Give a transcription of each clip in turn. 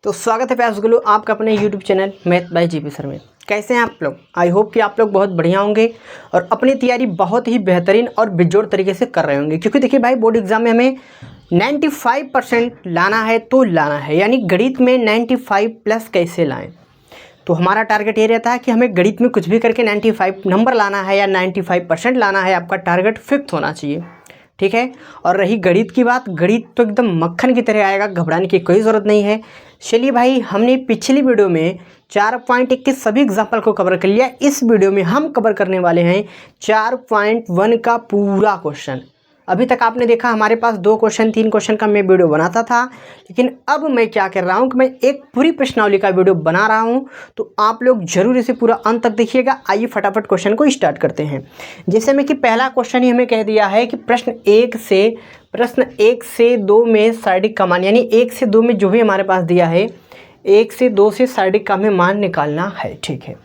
तो स्वागत है प्यास गुलू आपका अपने YouTube channel math bye GP sir में। कैसे हैं आप लोग? आई होप कि आप लोग बहुत बढ़िया होंगे और अपनी तैयारी बहुत ही बेहतरीन और बेजोड़ तरीके से कर रहे होंगे, क्योंकि देखिए भाई, बोर्ड एग्जाम में हमें 95% लाना है तो लाना है, यानी गणित में 95 प्लस कैसे लाएं। तो हमारा टारगेट ये रहता है कि हमें गणित में कुछ भी करके 95 नंबर लाना है या 95% लाना है। आपका टारगेट फिक्स होना चाहिए, ठीक है। और रही गणित की बात, गणित तो एकदम मक्खन की तरह आएगा, घबराने की कोई ज़रूरत नहीं है। चलिए भाई, हमने पिछली वीडियो में 4.1 के सभी एग्जाम्पल को कवर कर लिया। इस वीडियो में हम कवर करने वाले हैं 4.1 का पूरा क्वेश्चन। अभी तक आपने देखा हमारे पास 2 क्वेश्चन 3 क्वेश्चन का मैं वीडियो बनाता था, लेकिन अब मैं क्या कर रहा हूँ कि मैं एक पूरी प्रश्नावली का वीडियो बना रहा हूँ। तो आप लोग जरूर इसे पूरा अंत तक देखिएगा। आइए फटाफट क्वेश्चन को स्टार्ट करते हैं। जैसे में कि पहला क्वेश्चन ही हमें कह दिया है कि प्रश्न 1 से 2 में शारीरिक का मान, यानी 1 से 2 में जो भी हमारे पास दिया है 1 से 2 से शारीरिक का हमें मान निकालना है, ठीक है।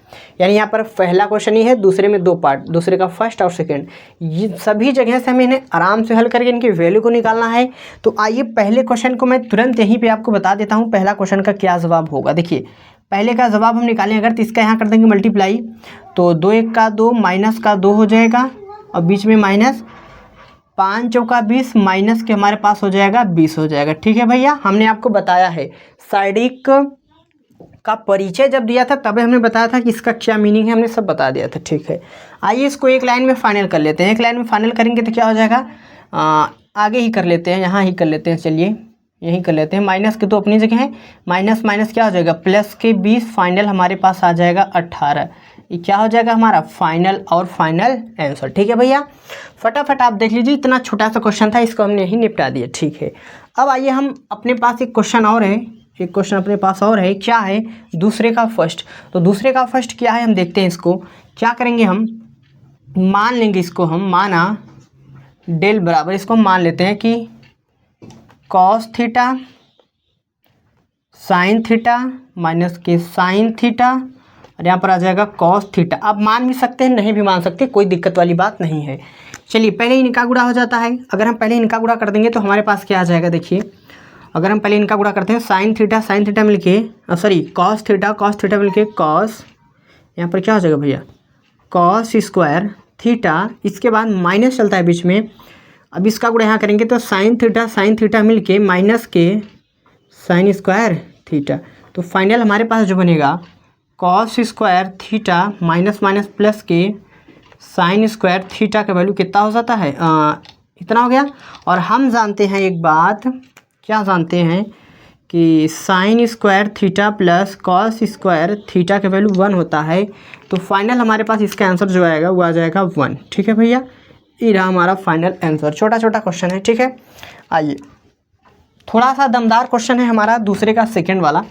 यानी यहाँ पर पहला क्वेश्चन ही है, दूसरे में 2 पार्ट, दूसरे का फर्स्ट और सेकंड, ये सभी जगह से हमें इन्हें आराम से हल करके इनकी वैल्यू को निकालना है। तो आइए पहले क्वेश्चन को मैं तुरंत यहीं पे आपको बता देता हूँ पहला क्वेश्चन का क्या जवाब होगा। देखिए, पहले का जवाब हम निकालें अगर, तो इसका यहाँ कर देंगे मल्टीप्लाई, तो 2 1 का 2 माइनस का 2 हो जाएगा और बीच में माइनस, 5 चौका 20 माइनस के हमारे पास हो जाएगा 20 हो जाएगा, ठीक है भैया। हमने आपको बताया है शारीरिक का परिचय जब दिया था तब हमने बताया था कि इसका क्या मीनिंग है, हमने सब बता दिया था, ठीक है। आइए इसको एक लाइन में फाइनल कर लेते हैं। एक लाइन में फाइनल करेंगे तो क्या हो जाएगा, आगे ही कर लेते हैं, यहाँ ही कर लेते हैं, चलिए यही कर लेते हैं। माइनस के तो अपनी जगह है, माइनस माइनस क्या हो जाएगा, प्लस के 20, फाइनल हमारे पास आ जाएगा 18। ये क्या हो जाएगा हमारा फाइनल और फाइनल आंसर, ठीक है भैया। फटाफट आप देख लीजिए, इतना छोटा सा क्वेश्चन था, इसको हमने यही निपटा दिया, ठीक है। अब आइए हम अपने पास एक क्वेश्चन और है, एक क्वेश्चन अपने पास और है, क्या है, दूसरे का फर्स्ट। तो दूसरे का फर्स्ट क्या है हम देखते हैं। इसको क्या करेंगे, हम मान लेंगे, इसको हम माना डेल बराबर, इसको हम मान लेते हैं कि cos theta sine theta minus के साइन थीटा, और यहाँ पर आ जाएगा कॉस थीटा। आप मान भी सकते हैं, नहीं भी मान सकते, कोई दिक्कत वाली बात नहीं है। चलिए पहले ही इनका गुणा हो जाता है। अगर हम पहले इनका गुणा कर देंगे तो हमारे पास क्या आ जाएगा, देखिए अगर हम पहले इनका गुणा करते हैं, साइन थीटा मिलके सॉरी कॉस थीटा मिलके कॉस, यहाँ पर क्या हो जाएगा भैया, कॉस स्क्वायर थीटा, इसके बाद माइनस चलता है बीच में। अब इसका गुणा यहाँ करेंगे तो साइन थीटा मिलके माइनस के साइन स्क्वायर थीटा। तो फाइनल हमारे पास जो बनेगा cos square theta minus minus plus के साइन स्क्वायर थीटा का वैल्यू कितना हो जाता है, इतना हो गया। और हम जानते हैं एक बात, क्या जानते हैं कि sine square theta plus cos square theta का वैल्यू 1 होता है। तो फाइनल हमारे पास इसका आंसर जो आएगा वो आ जाएगा 1, ठीक है भैया। ये रहा हमारा फाइनल आंसर। छोटा छोटा क्वेश्चन है, ठीक है। आइए थोड़ा सा दमदार क्वेश्चन है हमारा दूसरे का सेकंड वाला।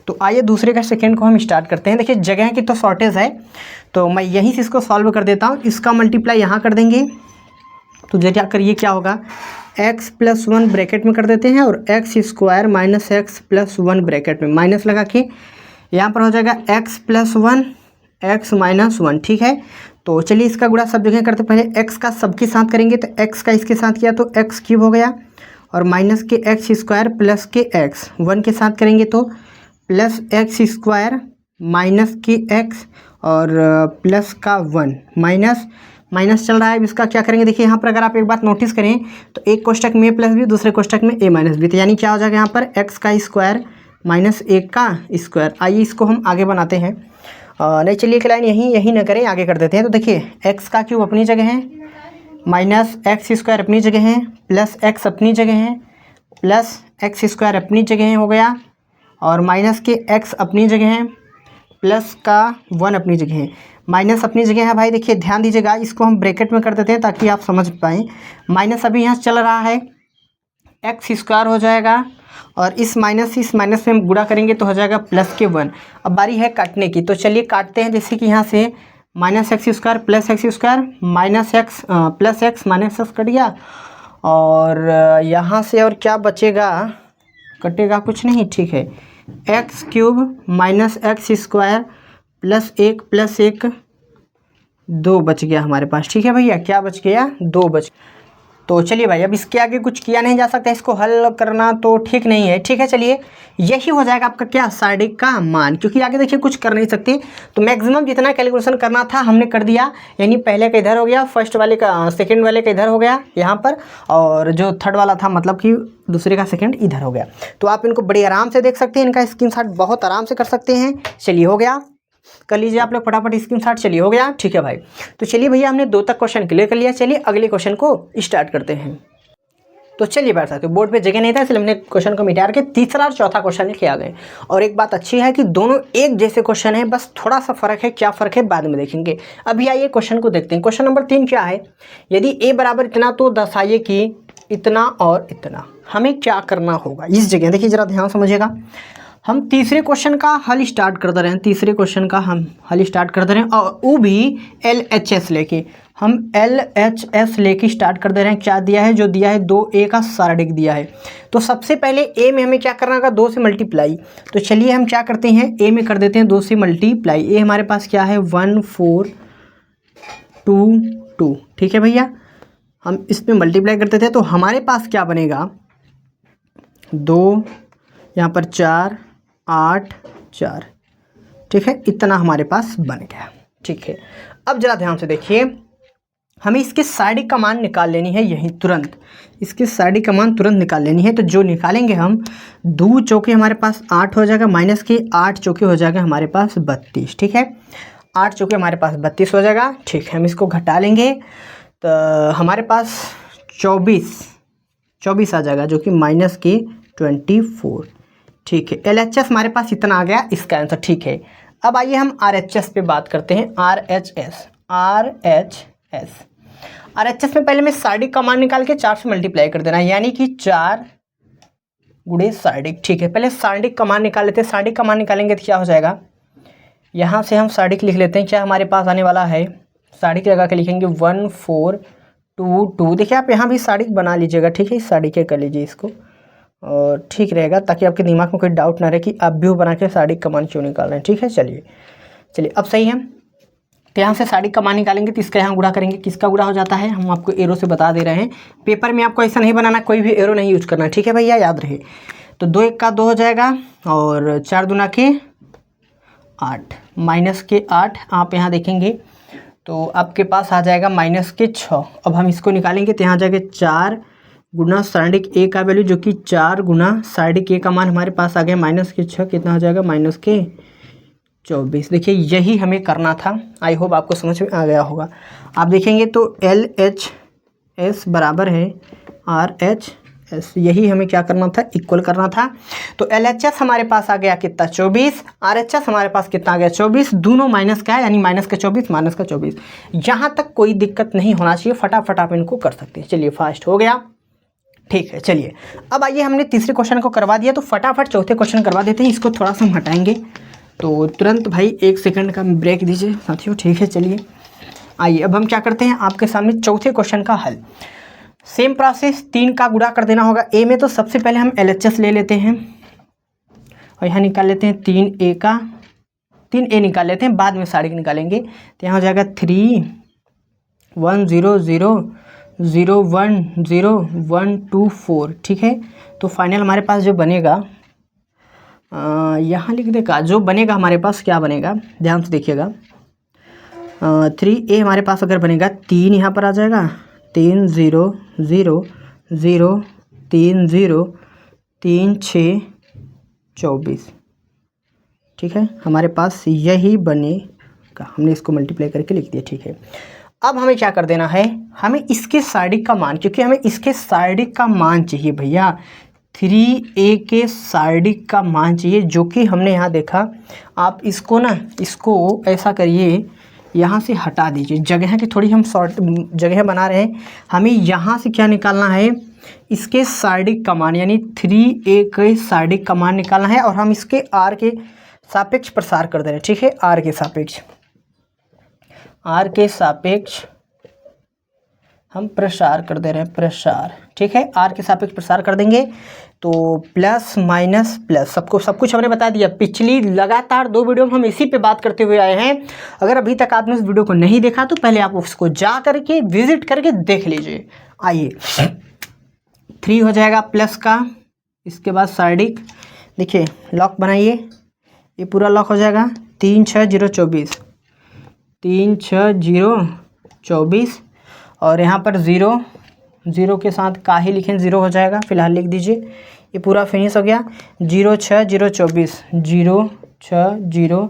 तो आइए दूसरे का सेकंड को हम स्टार्ट करते हैं। देखिए जगह की तो शॉर्टेज है, तो मैं यहीं से इसको सॉल्व कर देता हूँ। इसका मल्टीप्लाई यहाँ कर देंगे, तो क्या करिए, क्या होगा, x + 1 ब्रैकेट में कर देते हैं और x square minus x + 1 bracket में माइनस लगा के यहाँ पर हो जाएगा x + 1 x - 1, ठीक है। तो चलिए इसका गुणा सब जगह करते, पहले x का सबके साथ करेंगे तो x का इसके साथ किया तो x³ हो गया, और माइनस के x स्क्वायर प्लस के x 1 के साथ करेंगे तो प्लस x स्क्वायर माइनस के x और प्लस का 1 माइनस चल रहा है। इसका क्या करेंगे, देखिए यहाँ पर अगर आप एक बात नोटिस करें तो एक कोष्टक में प्लस बी, दूसरे कोष्टक में a माइनस बी, तो यानी क्या हो जाएगा यहाँ पर x का स्क्वायर माइनस 1 का स्क्वायर। आइए इसको हम आगे बनाते हैं। नहीं चलिए एक लाइन यही ना करें, आगे कर देते हैं। तो देखिए x का क्यूब अपनी जगह है, माइनस x स्क्वायर अपनी जगह है, प्लस x अपनी जगह है, प्लस x स्क्वायर अपनी जगह हो गया, और माइनस के x अपनी जगह है, प्लस का 1 अपनी जगह है, माइनस अपनी जगह है। भाई देखिए ध्यान दीजिएगा, इसको हम ब्रैकेट में कर देते हैं ताकि आप समझ पाएँ। माइनस अभी यहाँ चल रहा है, x स्क्वायर हो जाएगा, और इस माइनस में हम गुणा करेंगे तो हो जाएगा प्लस के 1। अब बारी है काटने की, तो चलिए काटते हैं। जैसे कि यहाँ से minus x square plus x square minus x plus x minus x cut गया, और यहाँ से और क्या बचेगा, कटेगा कुछ नहीं, ठीक है। x³ minus x square plus 1 2 बच गया हमारे पास, ठीक है भैया। क्या बच गया, 2 बच। तो चलिए भाई, अब इसके आगे कुछ किया नहीं जा सकता, इसको हल करना तो ठीक नहीं है। ठीक है, चलिए यही हो जाएगा आपका क्या, साइडिक का मान, क्योंकि आगे देखिए कुछ कर नहीं सकते। तो मैक्सिमम जितना कैलकुलेशन करना था हमने कर दिया, यानी पहले का इधर हो गया, फर्स्ट वाले का सेकंड वाले का इधर हो गया यहाँ पर, और जो थर्ड वाला था मतलब कि दूसरे का सेकंड इधर हो गया। तो आप इनको बड़े आराम से देख सकते हैं, इनका स्क्रीनशॉट बहुत आराम से कर सकते हैं। चलिए हो गया, कर लीजिए आप लोग फटाफट स्क्रीनशॉट। चलिए हो गया, ठीक है भाई। तो चलिए भैया, हमने 2 तक क्वेश्चन क्लियर कर लिया। चलिए अगले क्वेश्चन को स्टार्ट करते हैं। तो चलिए बैठ सकते, बोर्ड पे जगह नहीं था इसलिए हमने क्वेश्चन को मिटा के तीसरा और चौथा क्वेश्चन लेके आ गए। और एक बात अच्छी है कि दोनों एक जैसे क्वेश्चन है, बस थोड़ा सा फर्क है। क्या फ़र्क है बाद में देखेंगे, अभी आइए क्वेश्चन को देखते हैं। क्वेश्चन नंबर 3 क्या है, यदि a बराबर इतना तो दर्शाइए कि इतना और इतना। हमें क्या करना होगा इस जगह, देखिए ज़रा ध्यान समझिएगा। हम तीसरे क्वेश्चन का हल स्टार्ट करते रहें, तीसरे क्वेश्चन का हम हल स्टार्ट करते रहें, और वो भी LHS लेके। हम LHS लेके स्टार्ट कर दे रहे हैं। क्या दिया है, जो दिया है 2a का सारडिक दिया है। तो सबसे पहले a में हमें क्या करना होगा, 2 से मल्टीप्लाई। तो चलिए हम क्या करते हैं, a में कर देते हैं 2 से मल्टीप्लाई। a हमारे पास क्या है 1422। ठीक है भैया, हम इस पर मल्टीप्लाई करते थे तो हमारे पास क्या बनेगा, 2 यहाँ पर 4 8 4। ठीक है, इतना हमारे पास बन गया। ठीक है, अब जरा ध्यान से देखिए, हमें इसके साइडिक का मान निकाल लेनी है यहीं तुरंत। इसके साइडिक का मान तुरंत निकाल लेनी है। तो जो निकालेंगे हम, 2 चौके हमारे पास 8 हो जाएगा, माइनस के 8 चौके हो जाएगा हमारे पास 32। ठीक है, 8 चौके हमारे पास 32 हो जाएगा। ठीक है, हम इसको घटा लेंगे तो हमारे पास 24 आ जाएगा, जो कि माइनस के 24। ठीक है, LHS हमारे पास इतना आ गया इसका आंसर। ठीक है, अब आइए हम RHS पे बात करते हैं। RHS में पहले मैं साइडिक का मान निकाल के 4 से मल्टीप्लाई कर देना, यानी कि 4 गुणे साइडिक। ठीक है, पहले साइडिक का मान निकाल लेते हैं। साइडिक का मान निकालेंगे तो क्या हो जाएगा, यहाँ से हम साइडिक लिख लेते हैं। क्या हमारे पास आने वाला है, साइडिक लगा के लिखेंगे 1422। देखिए आप यहाँ भी साइडिक बना लीजिएगा। ठीक है, इस साइडिक के कर लीजिए इसको, और ठीक रहेगा, ताकि आपके दिमाग में कोई डाउट ना रहे कि आप भी बना के साइडिक का मान क्यों निकाल रहे हैं। ठीक है, चलिए अब सही है। तो यहाँ से साइडिक का मान निकालेंगे तो इसका यहाँ गुणा करेंगे। किसका गुणा हो जाता है, हम आपको एरो से बता दे रहे हैं। पेपर में आपको ऐसा नहीं बनाना, कोई भी एरो नहीं यूज करना। ठीक है भैया, याद रहे। तो 2 1 का 2 हो जाएगा, और 4 दूना के 8, माइनस के 8 आप यहाँ देखेंगे तो आपके पास आ जाएगा माइनस के 6। अब हम इसको निकालेंगे तो यहाँ आ जाएगा 4 गुना साइडिक a का वैल्यू, जो कि 4 गुना साइडिक a का मान हमारे पास आ गया माइनस के 6। कितना हो जाएगा, माइनस के 24। देखिए यही हमें करना था। आई होप आपको समझ में आ गया होगा। आप देखेंगे तो LHS बराबर है RHS, यही हमें क्या करना था, इक्वल करना था। तो LHS हमारे पास आ गया कितना, 24। RHS हमारे पास कितना आ गया, 24। दोनों माइनस का है, यानी माइनस का 24 माइनस का 24। यहाँ तक कोई दिक्कत नहीं होना चाहिए, फटाफट आप इनको कर सकते हैं। चलिए फास्ट हो गया। ठीक है, चलिए अब आइए, हमने तीसरे क्वेश्चन को करवा दिया, तो फटाफट चौथे क्वेश्चन करवा देते हैं। इसको थोड़ा सा हम हटाएंगे, तो तुरंत भाई 1 सेकंड का ब्रेक दीजिए साथियों। ठीक है, चलिए आइए, अब हम क्या करते हैं, आपके सामने चौथे क्वेश्चन का हल। सेम प्रोसेस, 3 का गुणा कर देना होगा a में। तो सबसे पहले हम LHS ले लेते हैं, और यहाँ निकाल लेते हैं 3a निकाल लेते हैं, बाद में साइडिक निकालेंगे। तो यहाँ हो जाएगा 3 1 0 0 0 1 0 1 2 4। ठीक है, तो फाइनल हमारे पास जो बनेगा, यहाँ लिख देगा, जो बनेगा हमारे पास क्या बनेगा, ध्यान से देखिएगा। 3a हमारे पास अगर बनेगा, 3 यहाँ पर आ जाएगा, 3 0 0 0 3 0 3 6 24। ठीक है, हमारे पास यही बनेगा। हमने इसको मल्टीप्लाई करके लिख दिया। ठीक है, अब हमें क्या कर देना है, हमें इसके साइडिक का मान, क्योंकि हमें इसके साइडिक का मान चाहिए भैया, 3a के साइडिक का मान चाहिए, जो कि हमने यहाँ देखा। आप इसको ना, इसको ऐसा करिए, यहाँ से हटा दीजिए, जगह की थोड़ी हम शॉर्ट जगह बना रहे हैं। हमें यहाँ से क्या निकालना है, इसके साइडिक का मान, यानी 3a के साइडिक का मान निकालना है, और हम इसके r के सापेक्ष प्रसार कर दे रहे हैं। ठीक है, r के सापेक्ष हम प्रसार कर दे रहे हैं, प्रसार। ठीक है, r के सापेक्ष प्रसार कर देंगे तो प्लस माइनस प्लस सब कुछ हमने बता दिया। पिछली लगातार 2 वीडियो में हम इसी पे बात करते हुए आए हैं। अगर अभी तक आपने उस वीडियो को नहीं देखा तो पहले आप उसको जा करके विजिट करके देख लीजिए। आइए 3 हो जाएगा प्लस का, इसके बाद साइडिक देखिए लॉक बनाइए, ये पूरा लॉक हो जाएगा 3 6 0 24, 3 6 0 24 और यहाँ पर 0 के साथ का ही लिखें 0 हो जाएगा, फिलहाल लिख दीजिए। ये पूरा फिनिश हो गया 0 6 0 24, 0 6 0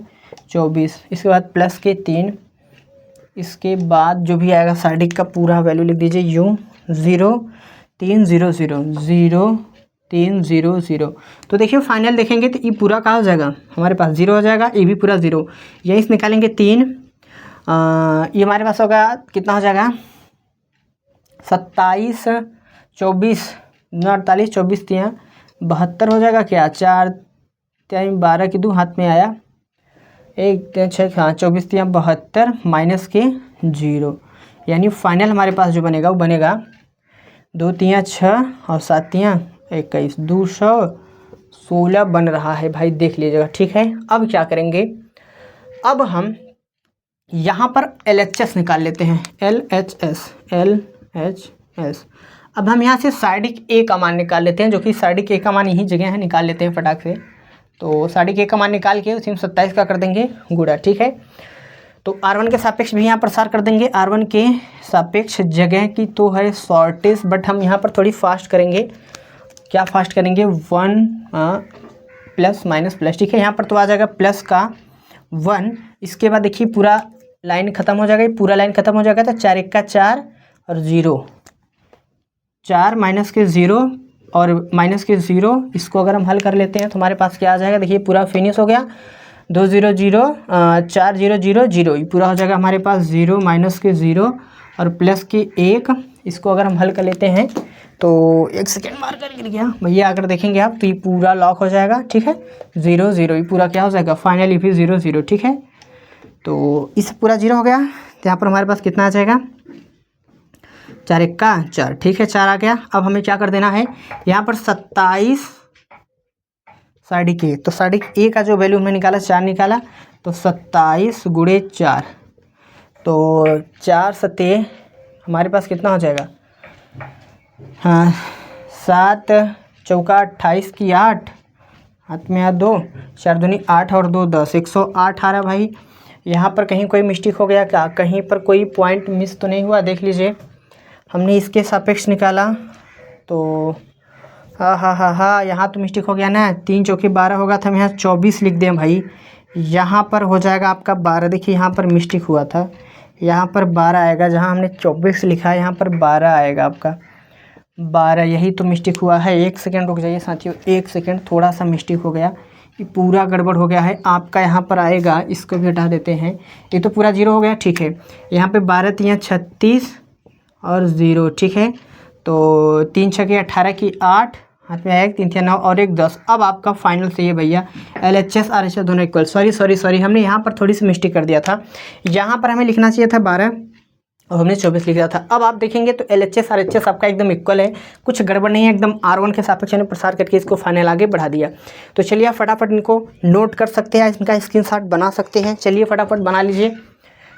24। इसके बाद प्लस के 3, इसके बाद जो भी आएगा साइडिक का पूरा वैल्यू लिख दीजिए यूँ 0 3 0 0 0 3 0 0। तो देखिए फाइनल देखेंगे तो ये पूरा कहाँ हो जाएगा, हमारे पास 0 हो जाएगा, ये भी पूरा 0। यहीं से निकालेंगे 3, ये हमारे पास होगा कितना हो जाएगा 27 24 48 24 3 72 हो जाएगा क्या, 4 3 12 की 2 हाथ में आया, 1 3 6 हाँ 24 3 72 माइनस के 0, यानी फाइनल हमारे पास जो बनेगा वो बनेगा 2 3 6 और 7 3 21 216 बन रहा है भाई, देख लीजिएगा। ठीक है, अब क्या करेंगे, अब हम यहाँ पर LHS निकाल लेते हैं, LHS। अब हम यहाँ से साइडिक A का मान निकाल लेते हैं, जो कि साइडिक A का मान यही जगह है, निकाल लेते हैं फटाक से। तो साइडिक A का मान निकाल के उसी में 27 का कर देंगे गुणा। ठीक है, तो R1 के सापेक्ष भी यहाँ पर सार कर देंगे, R1 के सापेक्ष जगह की तो है शॉर्टेज, बट हम यहाँ पर थोड़ी फास्ट करेंगे। क्या फास्ट करेंगे 1 प्लस माइनस प्लस। ठीक है, यहाँ पर तो आ जाएगा प्लस का 1, इसके बाद देखिए पूरा लाइन ख़त्म हो जाएगा, पूरा लाइन ख़त्म हो जाएगा तो 4 1 का 4 और 0, 4 माइनस के 0 और माइनस के 0, इसको अगर हम हल कर लेते हैं तो हमारे पास क्या आ जाएगा, देखिए पूरा फिनिश हो गया 2 0 0 4 0 0 0, ये पूरा हो जाएगा हमारे पास 0 माइनस के 0 और प्लस के 1। इसको अगर हम हल कर लेते हैं तो 1 सेकेंड मार कर गिर गया भैया, अगर देखेंगे आप तो ये पूरा लॉक हो जाएगा। ठीक है, 0 0 ये पूरा क्या हो जाएगा फाइनली फिर 0 0। ठीक है, तो इस पूरा 0 हो गया, तो यहाँ पर हमारे पास कितना आ जाएगा 4 1 का 4। ठीक है, 4 आ गया। अब हमें क्या कर देना है, यहाँ पर 27 साइडिक A, तो साइडिक A का जो वैल्यू हमने निकाला 4 निकाला, तो 27 गुणे 4, तो 4 7 हमारे पास कितना हो जाएगा, हाँ 7 चौका 28 की 8, हाथ में आ 2, 4 दूनी 8 और 2 10, 108 आ रहा भाई। यहाँ पर कहीं कोई मिस्टेक हो गया क्या, कहीं पर कोई पॉइंट मिस तो नहीं हुआ, देख लीजिए। हमने इसके सापेक्ष निकाला तो हाँ यहाँ तो मिस्टेक हो गया ना, 3 चौके 12 होगा था, हम यहाँ 24 लिख दें भाई, यहाँ पर हो जाएगा आपका 12। देखिए यहाँ पर मिस्टेक हुआ था, यहाँ पर 12 आएगा, जहाँ हमने 24 लिखा है यहाँ पर 12 आएगा आपका 12, यही तो मिस्टेक हुआ है। 1 सेकेंड रुक जाइए साथियों, 1 सेकेंड, थोड़ा सा मिस्टेक हो गया, ये पूरा गड़बड़ हो गया है आपका। यहाँ पर आएगा, इसको भी हटा देते हैं, ये तो पूरा 0 हो गया। ठीक है, यहाँ पे 12 3 36 और 0। ठीक है, तो 3 6 के 18 की 8, हाथ में आएगा 3 3 9 और 1 10। अब आपका फाइनल सही है भैया, LHS RHS दोनों इक्वल। सॉरी हमने यहाँ पर थोड़ी सी मिस्टेक कर दिया था, यहाँ पर हमें लिखना चाहिए था 12 और हमने 24 लिख दिया था। अब आप देखेंगे तो LHS RHS आपका एकदम इक्वल है, कुछ गड़बड़ नहीं है, एकदम R1 के सापेक्ष ने प्रसार करके इसको फाइनल आगे बढ़ा दिया। तो चलिए आप फटाफट इनको नोट कर सकते हैं, इनका स्क्रीनशॉट बना सकते हैं। चलिए फटाफट बना लीजिए,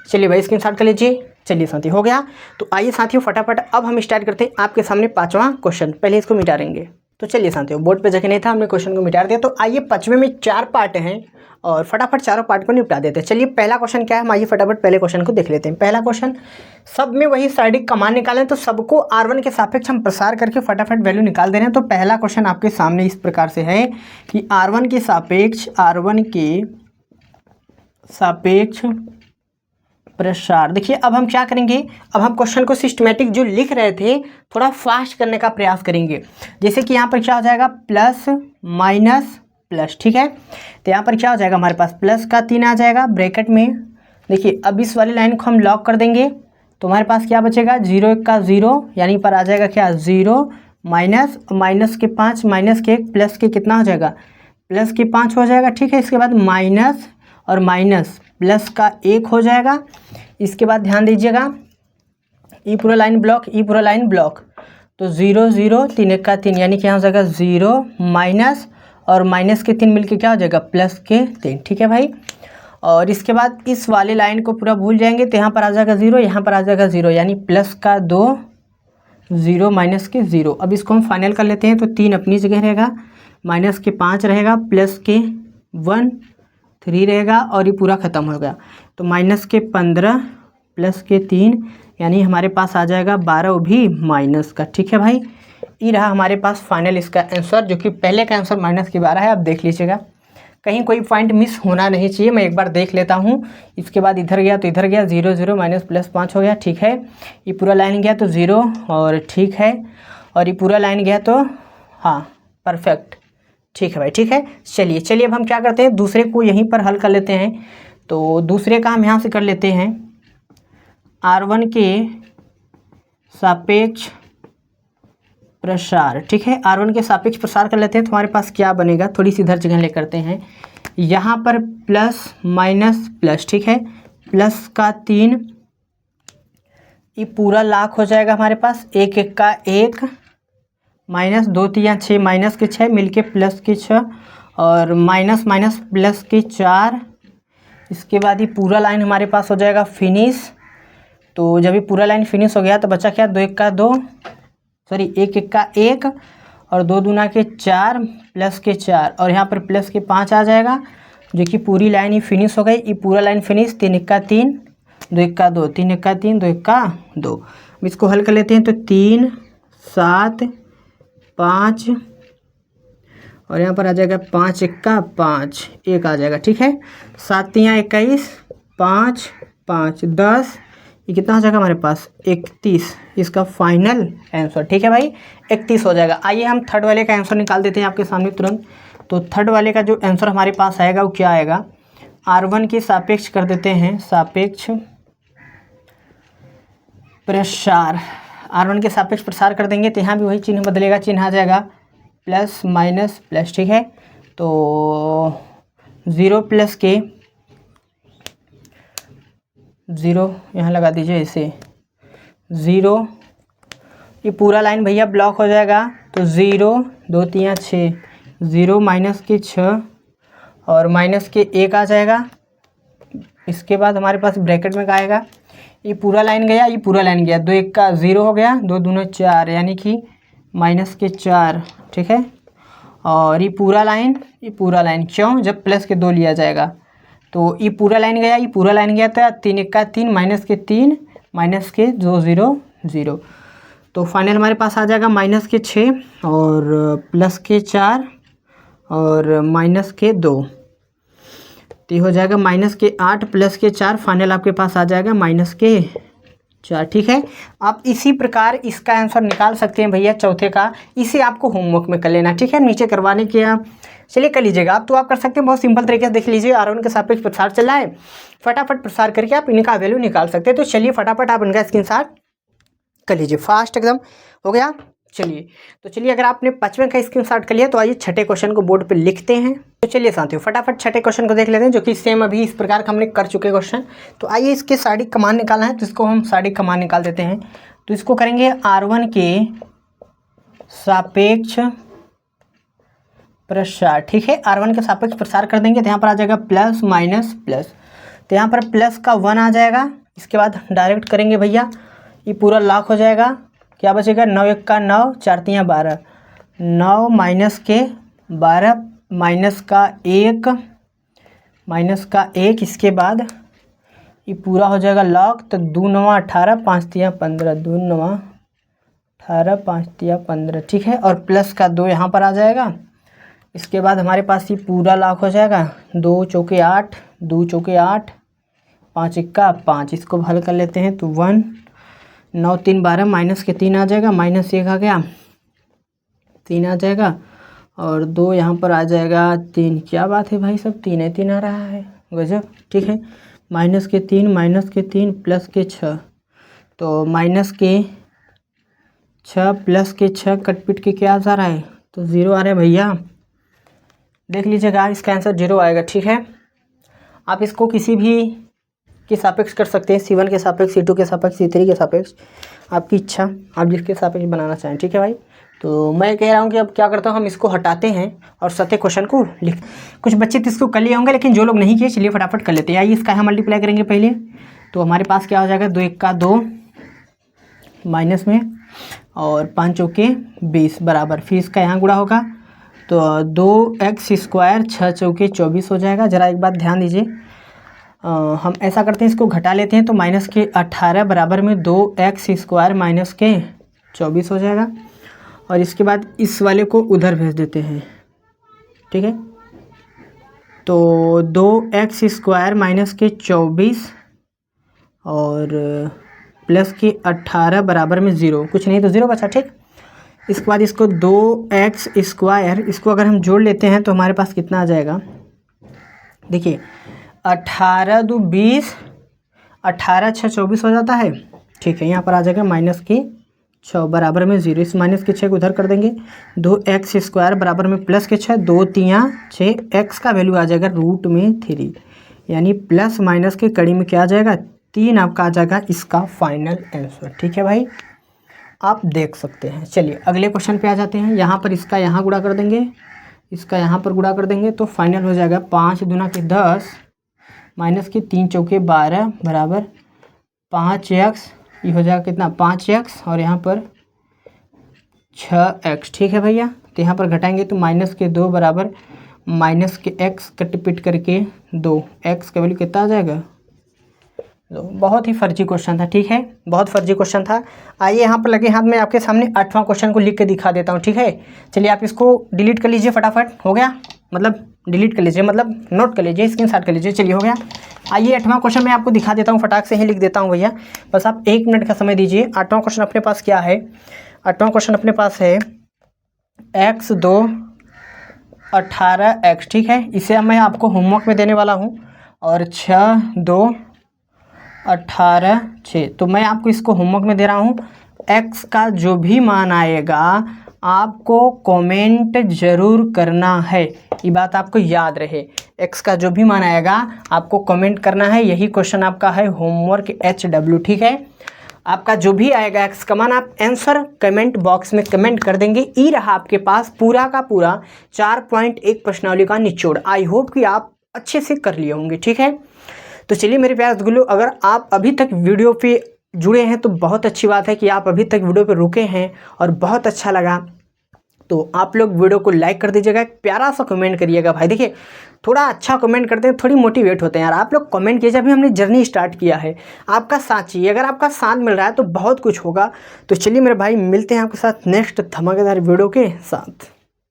चलिए भाई स्क्रीनशॉट कर लीजिए। चलिए साथी हो गया, तो आइए साथियों फटाफट अब हम स्टार्ट करते हैं आपके सामने 5वां क्वेश्चन। पहले इसको मिटा देंगे, तो चलिए साथियों बोर्ड पे जगह नहीं था, हमने क्वेश्चन को मिटा दिया। तो आइए 5वें में 4 पार्ट हैं और फटाफट चारों पार्ट को निपटा देते हैं। चलिए पहला क्वेश्चन क्या है, हम आइए फटाफट पहले क्वेश्चन को देख लेते हैं। पहला क्वेश्चन, सब में वही साइडिक का मान निकालें, तो सबको R1 के सापेक्ष हम प्रसार करके फटाफट वैल्यू निकाल दे रहे हैं। तो पहला क्वेश्चन आपके सामने इस प्रकार से है कि R1 के सापेक्ष प्रसार। देखिए अब हम क्या करेंगे, अब हम क्वेश्चन को सिस्टमेटिक जो लिख रहे थे थोड़ा फास्ट करने का प्रयास करेंगे। जैसे कि यहाँ पर क्या हो जाएगा, प्लस माइनस प्लस। ठीक है, तो यहाँ पर क्या हो जाएगा, हमारे पास प्लस का 3 आ जाएगा ब्रैकेट में। देखिए अब इस वाली लाइन को हम लॉक कर देंगे, तो हमारे पास क्या बचेगा, 0 1 का 0, यानी पर आ जाएगा क्या 0 माइनस माइनस के 5 माइनस के 1 प्लस के कितना हो जाएगा, प्लस के 5 हो जाएगा। ठीक है, इसके बाद माइनस और माइनस प्लस का 1 हो जाएगा। इसके बाद ध्यान दीजिएगा, ई पूरा लाइन ब्लॉक, ई पूरा लाइन ब्लॉक, तो 0 0 3 1 का 3 यानी कि यहाँ हो जाएगा 0 माइनस और माइनस के 3 मिलके क्या हो जाएगा प्लस के 3। ठीक है भाई। और इसके बाद इस वाले लाइन को पूरा भूल जाएंगे तो यहाँ पर आ जाएगा 0, यहाँ पर आ जाएगा 0 यानी प्लस का 2 0 माइनस के 0। अब इसको हम फाइनल कर लेते हैं तो 3 अपनी जगह रहेगा, माइनस के 5 रहेगा, प्लस के 1 3 रहेगा और ये पूरा ख़त्म हो गया। तो माइनस के 15 प्लस के 3 यानी हमारे पास आ जाएगा 12 भी माइनस का। ठीक है भाई, ये रहा हमारे पास फाइनल इसका आंसर, जो कि पहले का आंसर माइनस के 12 है। आप देख लीजिएगा, कहीं कोई पॉइंट मिस होना नहीं चाहिए। मैं एक बार देख लेता हूँ। इसके बाद इधर गया तो इधर गया 0 0 माइनस प्लस 5 हो गया। ठीक है, ये पूरा लाइन गया तो 0 और ठीक है, और ये पूरा लाइन गया तो हाँ परफेक्ट। ठीक है भाई, ठीक है। चलिए अब हम क्या करते हैं, दूसरे को यहीं पर हल कर लेते हैं। तो दूसरे का हम यहाँ से कर लेते हैं, R1 के सापेक्ष प्रसार। ठीक है, R1 के सापेक्ष प्रसार कर लेते हैं तो हमारे पास क्या बनेगा, थोड़ी सी इधर जगह ले करते हैं। यहाँ पर प्लस माइनस प्लस, ठीक है, प्लस का 3, ये पूरा लाख हो जाएगा हमारे पास, 1 1 का 1 माइनस 2 3 6 माइनस के 6 मिलके प्लस के 6 और माइनस माइनस प्लस के 4। इसके बाद ये पूरा लाइन हमारे पास हो जाएगा फिनिश। तो जब ये पूरा लाइन फिनिश हो गया तो बचा क्या, 2 1 का 2 सॉरी 1 1 का 1 और 2 दूना के 4 प्लस के 4 और यहाँ पर प्लस के 5 आ जाएगा, जो कि पूरी लाइन ही फिनिश हो गई। ये पूरा लाइन फिनिश, 3 1 का 3 2 1 का 2 3 1 का 3 2 1 का 2। अब इसको हल कर लेते हैं तो 3 7 5 और यहाँ पर आ जाएगा 5 1 का 5 1 आ जाएगा। ठीक है, 7 3 21 5 5 10, ये कितना हो जाएगा हमारे पास 31, इसका फाइनल आंसर। ठीक है भाई, 31 हो जाएगा। आइए हम थर्ड वाले का आंसर निकाल देते हैं आपके सामने तुरंत। तो थर्ड वाले का जो आंसर हमारे पास आएगा वो क्या आएगा, R1 के सापेक्ष कर देते हैं, सापेक्ष प्रसार। R1 के सापेक्ष प्रसार कर देंगे तो यहाँ भी वही चिन्ह बदलेगा, चिन्ह आ जाएगा प्लस माइनस प्लस। ठीक है, तो 0 प्लस के 0 यहाँ लगा दीजिए ऐसे 0, ये पूरा लाइन भैया ब्लॉक हो जाएगा। तो 0 2 3 6 0 माइनस के 6 और माइनस के 1 आ जाएगा। इसके बाद हमारे पास ब्रैकेट में क्या आएगा, ये पूरा लाइन गया, ये पूरा लाइन गया, 2 1 का 0 हो गया, 2 दूना 4 यानी कि माइनस के 4। ठीक है, और ये पूरा लाइन क्यों, जब प्लस के 2 लिया जाएगा तो ये पूरा लाइन गया, ये पूरा लाइन गया था, 3 1 का 3 माइनस के 3 माइनस के 2 0 0। तो फाइनल हमारे पास आ जाएगा माइनस के 6 और प्लस के 4 और माइनस के 2, तो ये हो जाएगा माइनस के 8 प्लस के 4, फाइनल आपके पास आ जाएगा माइनस के 4। ठीक है, आप इसी प्रकार इसका आंसर निकाल सकते हैं भैया चौथे का। इसे आपको होमवर्क में कर लेना। ठीक है, नीचे करवाने के चलिए कर लीजिएगा आप, तो आप कर सकते हैं बहुत सिंपल तरीके से। देख लीजिए R1 के सापेक्ष प्रसार चल रहा है, फटाफट प्रसार करके आप इनका वैल्यू निकाल सकते हैं। तो चलिए फटाफट आप इनका स्क्रीनशॉट कर लीजिए, फास्ट एकदम हो गया। चलिए अगर आपने 5वें का स्क्रीनशॉट कर लिया तो आइए छठे क्वेश्चन को बोर्ड पे लिखते हैं। तो चलिए साथियों फटाफट छठे क्वेश्चन को देख लेते हैं, जो कि सेम अभी इस प्रकार का हमने कर चुके क्वेश्चन। तो आइए इसके साड़ी कमान निकालना है, तो इसको हम साड़ी कमान निकाल देते हैं। तो इसको करेंगे R1 के सापेक्ष प्रसार। ठीक है, R1 के सापेक्ष प्रसार कर देंगे तो यहाँ पर आ जाएगा प्लस माइनस प्लस, तो यहाँ पर प्लस का 1 आ जाएगा। इसके बाद डायरेक्ट करेंगे भैया, ये पूरा लाख हो जाएगा, क्या बचेगा 9 1 का 9 4 3 12 9 माइनस के 12 माइनस का 1 इसके बाद ये पूरा हो जाएगा लाख, तो 2 9 18 5 3 15 2 9 18 5 3 15। ठीक है, और प्लस का 2 यहाँ पर आ जाएगा। इसके बाद हमारे पास ये पूरा लाख हो जाएगा, 2 चौके 8 2 चौके 8 5 1 का 5। इसको हल कर लेते हैं तो 1 9 3 12 माइनस के 3 आ जाएगा, माइनस 1 आ गया 3 आ जाएगा और 2 यहाँ पर आ जाएगा 3। क्या बात है भाई, सब 3 3 आ रहा है, गजब। ठीक है, माइनस के 3 प्लस के 6, तो माइनस के 6 प्लस के 6 कटपिट के क्या आ रहा है, तो 0 आ रहा है भैया। देख लीजिएगा इसका आंसर 0 आएगा। ठीक है, आप इसको किसी भी के सापेक्ष कर सकते हैं, C1 के सापेक्ष, C2 के सापेक्ष, C3 के सापेक्ष, आपकी इच्छा, आप जिसके सापेक्ष बनाना चाहें। ठीक है भाई। तो मैं कह रहा हूँ कि अब क्या करता हूँ, हम इसको हटाते हैं और सत्य क्वेश्चन को लिख। कुछ बच्चे तो इसको कर लिए होंगे, लेकिन जो लोग नहीं किए चलिए फटाफट कर लेते हैं। आइए इसका हम मल्टीप्लाई करेंगे पहले। तो हमारे पास क्या हो जाएगा, 2 1 का 2 माइनस में और 5 चौके 20 बराबर, फिर इसका यहाँ गुणा होगा तो 2x स्क्वायर 6 चौके 24 हो जाएगा। ज़रा एक बात ध्यान दीजिए, हम ऐसा करते हैं, इसको घटा लेते हैं तो माइनस के 18 बराबर में 2x स्क्वायर माइनस के 24 हो जाएगा। और इसके बाद इस वाले को उधर भेज देते हैं। ठीक है, तो 2x स्क्वायर माइनस के 24 और प्लस के 18 बराबर में 0, कुछ नहीं तो 0 बचा। ठीक, इसके बाद इसको 2x स्क्वायर, इसको अगर हम जोड़ लेते हैं तो हमारे पास कितना आ जाएगा, देखिए 18 2 20, 18 6 24 हो जाता है। ठीक है, यहाँ पर आ जाएगा माइनस के 6 बराबर में 0, इस माइनस के 6 को उधर कर देंगे। 2x स्क्वायर बराबर में प्लस के 6, 2 3 6, x का वैल्यू आ जाएगा √3, यानी प्लस माइनस के कड़ी में क्या आ जाएगा, 3 आपका आ जाएगा इसका फाइनल आंसर। ठीक है भाई, आप देख सकते हैं। चलिए अगले क्वेश्चन पे आ जाते हैं। यहाँ पर इसका यहाँ गुणा कर देंगे, इसका यहाँ पर गुणा कर देंगे तो फाइनल हो जाएगा 5 दूना के 10 माइनस के 3 चौके 12 बराबर 5x, ये हो जाएगा कितना 5x और यहाँ पर 6x। ठीक है भैया, तो यहाँ पर घटाएंगे तो माइनस के 2 बराबर माइनस के x कट पिट करके 2, x का वैल्यू कितना आ जाएगा। तो बहुत ही फर्जी क्वेश्चन था। ठीक है, बहुत फर्जी क्वेश्चन था। आइए यहाँ पर लगे हाथ में आपके सामने 8वां क्वेश्चन को लिख के दिखा देता हूँ। ठीक है, चलिए आप इसको डिलीट कर लीजिए फटाफट, हो गया, मतलब डिलीट कर लीजिए, मतलब नोट कर लीजिए, स्क्रीनशॉट कर लीजिए। चलिए हो गया। आइए 8वां क्वेश्चन मैं आपको दिखा देता हूँ, फटाक से ही लिख देता हूँ भैया, बस आप 1 मिनट का समय दीजिए। 8वां क्वेश्चन अपने पास क्या है, 8वां क्वेश्चन अपने पास है x 2 18x। ठीक है, इसे मैं आपको होमवर्क में देने वाला हूँ। और 6 2 18 6, तो मैं आपको इसको होमवर्क में दे रहा हूँ। x का जो भी मान आएगा आपको कमेंट ज़रूर करना है, ये बात आपको याद रहे। x का जो भी मान आएगा आपको कमेंट करना है, यही क्वेश्चन आपका है होमवर्क HW। ठीक है, आपका जो भी आएगा x का मान आप आंसर कमेंट बॉक्स में कमेंट कर देंगे। ये रहा आपके पास पूरा का पूरा 4.1 प्रश्नावली का निचोड़। आई होप कि आप अच्छे से कर लिए होंगे। ठीक है, तो चलिए मेरे प्यारे गुल्लू, अगर आप अभी तक वीडियो पे जुड़े हैं तो बहुत अच्छी बात है कि आप अभी तक वीडियो पे रुके हैं और बहुत अच्छा लगा, तो आप लोग वीडियो को लाइक कर दीजिएगा, एक प्यारा सा कमेंट करिएगा। भाई देखिए, थोड़ा अच्छा कमेंट करते हैं, थोड़ी मोटिवेट होते हैं यार। आप लोग कमेंट कीजिए, अभी हमने जर्नी स्टार्ट किया है, आपका साथ चाहिए। अगर आपका साथ मिल रहा है तो बहुत कुछ होगा। तो चलिए मेरे भाई, मिलते हैं आपके साथ नेक्स्ट धमाकेदार वीडियो के साथ।